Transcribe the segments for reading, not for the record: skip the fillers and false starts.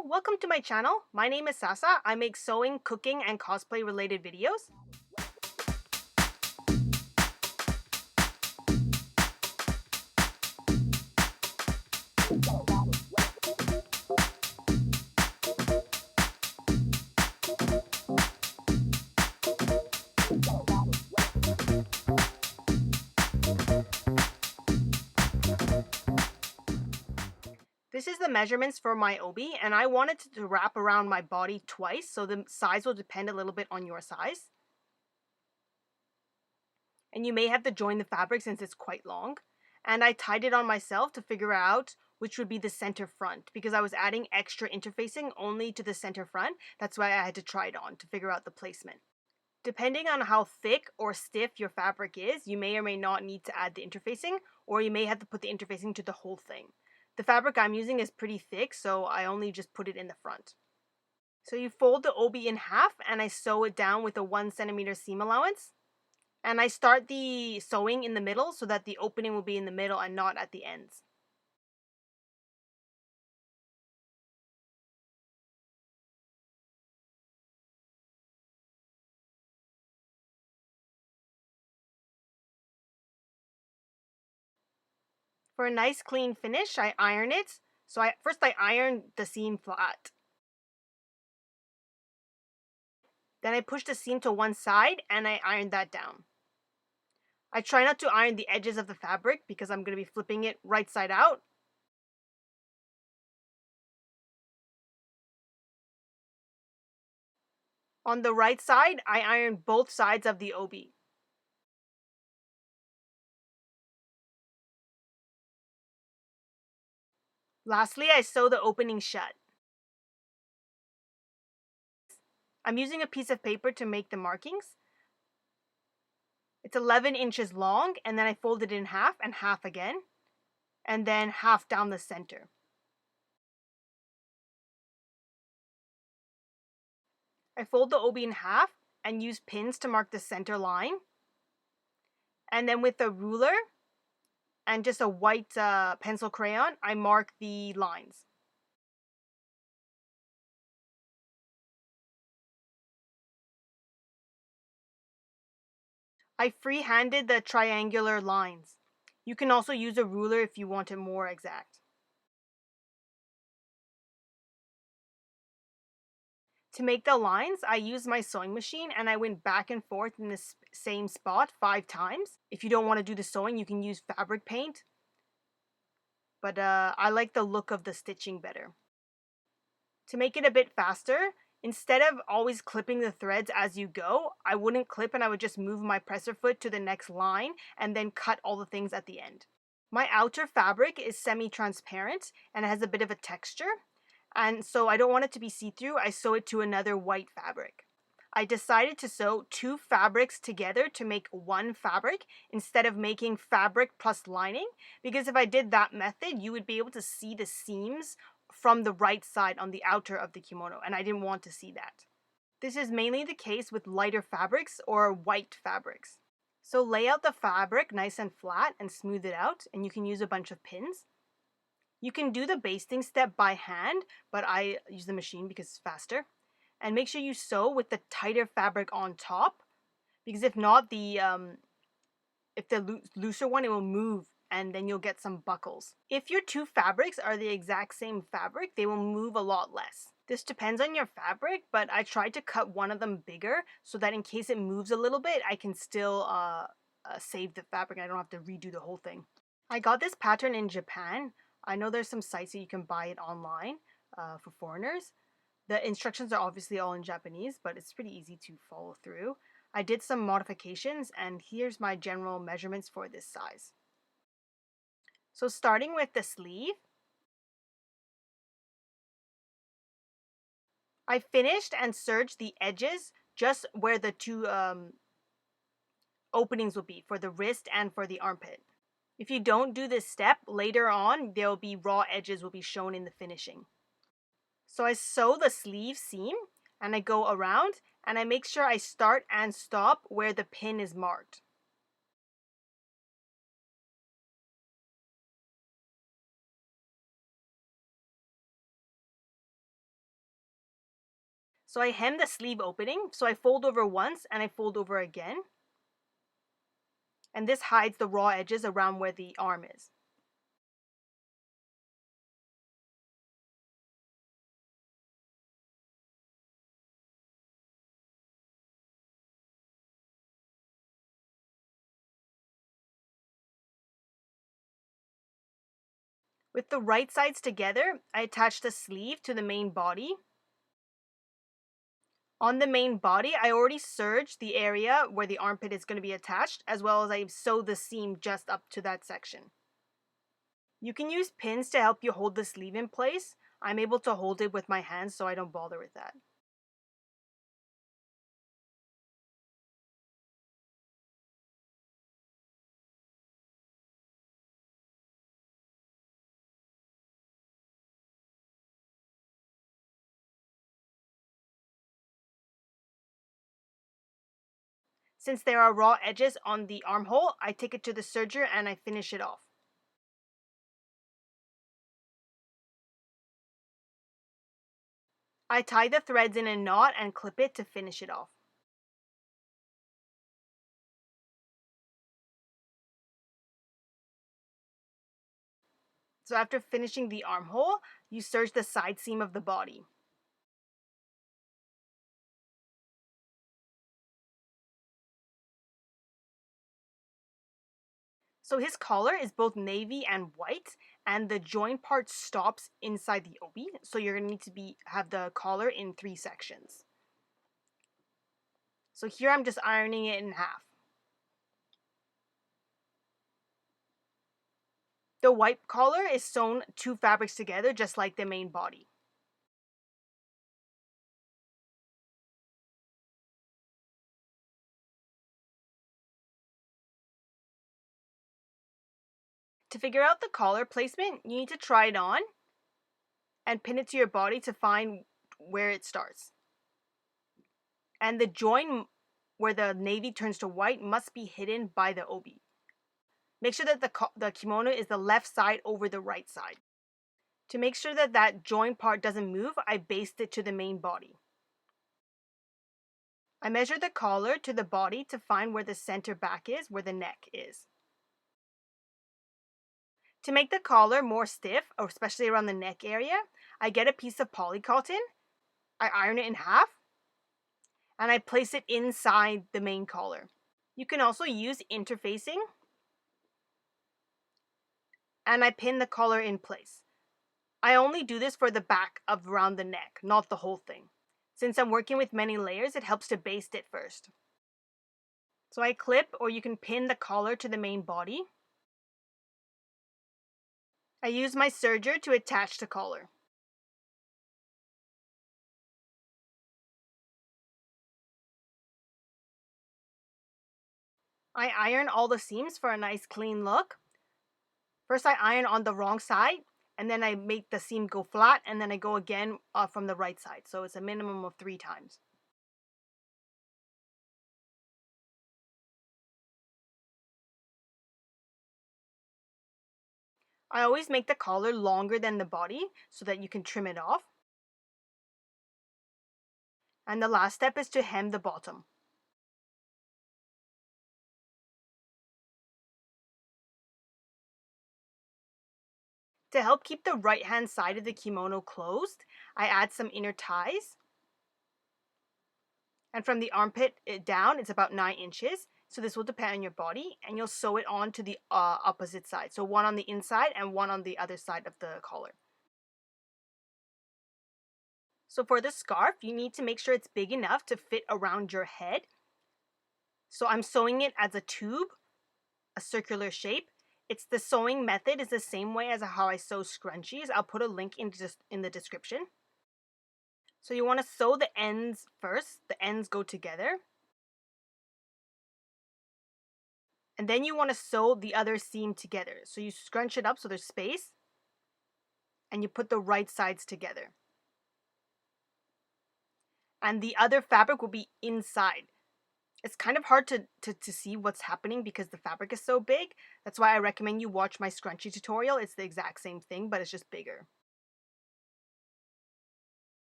Hello, welcome to my channel. My name is Sasa. I make sewing, cooking, and cosplay related videos. This is the measurements for my obi, and I wanted to wrap around my body twice, so the size will depend a little bit on your size. And you may have to join the fabric since it's quite long. And I tied it on myself to figure out which would be the center front because I was adding extra interfacing only to the center front. That's why I had to try it on to figure out the placement. Depending on how thick or stiff your fabric is, you may or may not need to add the interfacing, or you may have to put the interfacing to the whole thing. The fabric I'm using is pretty thick, so I only just put it in the front. So you fold the obi in half and I sew it down with a 1 centimeter seam allowance. And I start the sewing in the middle so that the opening will be in the middle and not at the ends. For a nice clean finish, I iron it. So first I iron the seam flat. Then I push the seam to one side and I iron that down. I try not to iron the edges of the fabric because I'm going to be flipping it right side out. On the right side, I iron both sides of the obi. Lastly, I sew the opening shut. I'm using a piece of paper to make the markings. It's 11 inches long, and then I fold it in half and half again, and then half down the center. I fold the obi in half and use pins to mark the center line. And then with a ruler and just a white pencil crayon, I mark the lines. I free-handed the triangular lines. You can also use a ruler if you want it more exact. To make the lines, I used my sewing machine and I went back and forth in the same spot 5 times. If you don't want to do the sewing, you can use fabric paint. But I like the look of the stitching better. To make it a bit faster, instead of always clipping the threads as you go, I wouldn't clip and I would just move my presser foot to the next line and then cut all the things at the end. My outer fabric is semi-transparent and it has a bit of a texture. And so I don't want it to be see-through, I sew it to another white fabric. I decided to sew 2 fabrics together to make 1 fabric instead of making fabric plus lining, because if I did that method, you would be able to see the seams from the right side on the outer of the kimono, and I didn't want to see that. This is mainly the case with lighter fabrics or white fabrics. So lay out the fabric nice and flat and smooth it out, and you can use a bunch of pins. You can do the basting step by hand, but I use the machine because it's faster. And make sure you sew with the tighter fabric on top, because if not, if the looser one, it will move and then you'll get some buckles. If your 2 fabrics are the exact same fabric, they will move a lot less. This depends on your fabric, but I tried to cut one of them bigger so that in case it moves a little bit, I can still save the fabric and I don't have to redo the whole thing. I got this pattern in Japan. I know there's some sites that you can buy it online for foreigners. The instructions are obviously all in Japanese, but it's pretty easy to follow through. I did some modifications, and here's my general measurements for this size. So starting with the sleeve, I finished and serged the edges just where the 2 openings will be for the wrist and for the armpit. If you don't do this step, later on, there will be raw edges will be shown in the finishing. So I sew the sleeve seam and I go around and I make sure I start and stop where the pin is marked. So I hem the sleeve opening, so I fold over once and I fold over again. And this hides the raw edges around where the arm is. With the right sides together, I attach the sleeve to the main body. On the main body, I already serged the area where the armpit is going to be attached, as well as I sewed the seam just up to that section. You can use pins to help you hold the sleeve in place. I'm able to hold it with my hands, so I don't bother with that. Since there are raw edges on the armhole, I take it to the serger and I finish it off. I tie the threads in a knot and clip it to finish it off. So after finishing the armhole, you serge the side seam of the body. So his collar is both navy and white, and the join part stops inside the obi. So you're gonna need to have the collar in 3 sections. So here I'm just ironing it in half. The white collar is sewn 2 fabrics together, just like the main body. To figure out the collar placement, you need to try it on and pin it to your body to find where it starts. And the join where the navy turns to white must be hidden by the obi. Make sure that the kimono is the left side over the right side. To make sure that that join part doesn't move, I baste it to the main body. I measure the collar to the body to find where the center back is, where the neck is. To make the collar more stiff, or especially around the neck area, I get a piece of polycotton, I iron it in half, and I place it inside the main collar. You can also use interfacing, and I pin the collar in place. I only do this for the back of around the neck, not the whole thing. Since I'm working with many layers, it helps to baste it first. So I clip, or you can pin the collar to the main body. I use my serger to attach the collar. I iron all the seams for a nice clean look. First I iron on the wrong side, and then I make the seam go flat, and then I go again from the right side. So it's a minimum of 3 times. I always make the collar longer than the body so that you can trim it off. And the last step is to hem the bottom. To help keep the right hand side of the kimono closed, I add some inner ties. And from the armpit down, it's about 9 inches. So this will depend on your body, and you'll sew it on to the opposite side. So one on the inside and one on the other side of the collar. So for the scarf, you need to make sure it's big enough to fit around your head. So I'm sewing it as a tube, a circular shape. It's the sewing method is the same way as how I sew scrunchies. I'll put a link in the description. So you want to sew the ends first. The ends go together. And then you want to sew the other seam together. So you scrunch it up so there's space. And you put the right sides together. And the other fabric will be inside. It's kind of hard to see what's happening because the fabric is so big. That's why I recommend you watch my scrunchie tutorial. It's the exact same thing, but it's just bigger.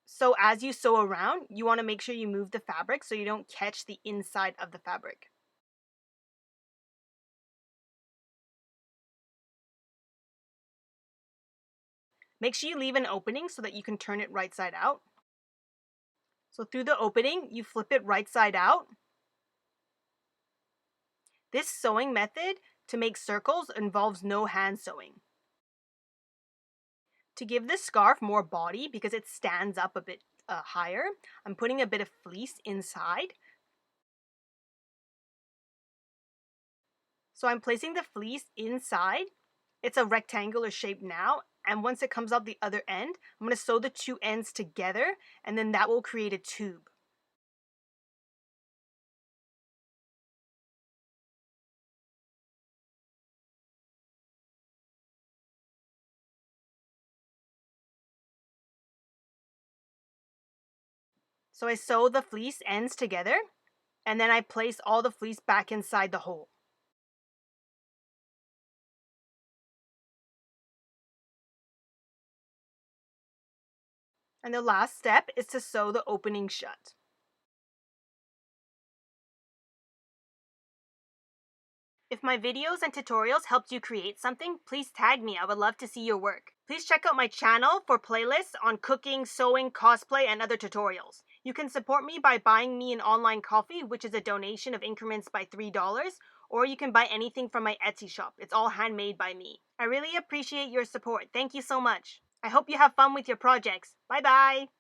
So as you sew around, you want to make sure you move the fabric so you don't catch the inside of the fabric. Make sure you leave an opening so that you can turn it right side out. So through the opening, you flip it right side out. This sewing method to make circles involves no hand sewing. To give this scarf more body, because it stands up a bit higher, I'm putting a bit of fleece inside. So I'm placing the fleece inside. It's a rectangular shape now, and once it comes out the other end, I'm going to sew the two ends together, and then that will create a tube. So I sew the fleece ends together, and then I place all the fleece back inside the hole. And the last step is to sew the opening shut. If my videos and tutorials helped you create something, please tag me. I would love to see your work. Please check out my channel for playlists on cooking, sewing, cosplay, and other tutorials. You can support me by buying me an online coffee, which is a donation of increments by $3, or you can buy anything from my Etsy shop. It's all handmade by me. I really appreciate your support. Thank you so much. I hope you have fun with your projects. Bye bye!